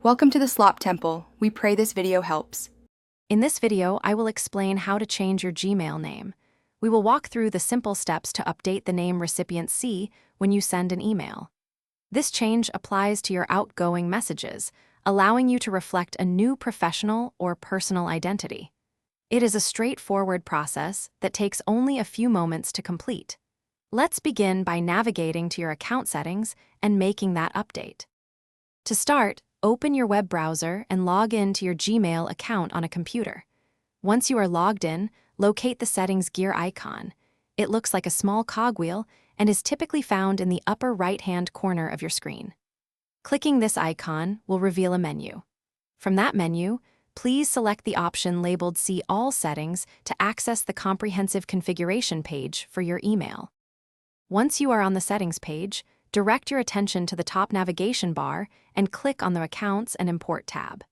Welcome to the Slop Temple. We pray this video helps. In this video, I will explain how to change your Gmail name. We will walk through the simple steps to update the name recipient see when you send an email. This change applies to your outgoing messages, allowing you to reflect a new professional or personal identity. It is a straightforward process that takes only a few moments to complete. Let's begin by navigating to your account settings and making that update. To start, open your web browser and log in to your Gmail account on a computer. Once you are logged in, locate the settings gear icon. It looks like a small cogwheel and is typically found in the upper right-hand corner of your screen. Clicking this icon will reveal a menu. From that menu, please select the option labeled See All Settings to access the comprehensive configuration page for your email. Once you are on the settings page, direct your attention to the top navigation bar and click on the Accounts and Import tab.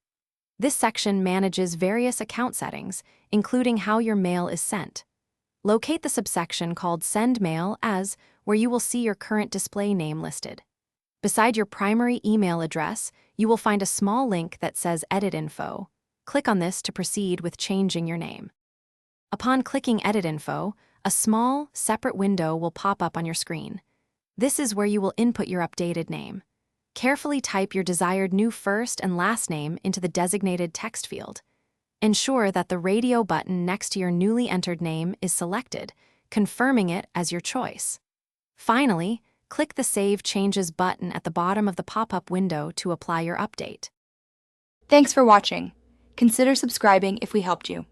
This section manages various account settings, including how your mail is sent. Locate the subsection called Send Mail as, where you will see your current display name listed. Beside your primary email address, you will find a small link that says Edit Info. Click on this to proceed with changing your name. Upon clicking Edit Info, a small, separate window will pop up on your screen. This is where you will input your updated name. Carefully type your desired new first and last name into the designated text field. Ensure that the radio button next to your newly entered name is selected, confirming it as your choice. Finally, click the Save Changes button at the bottom of the pop-up window to apply your update. Thanks for watching. Consider subscribing if we helped you.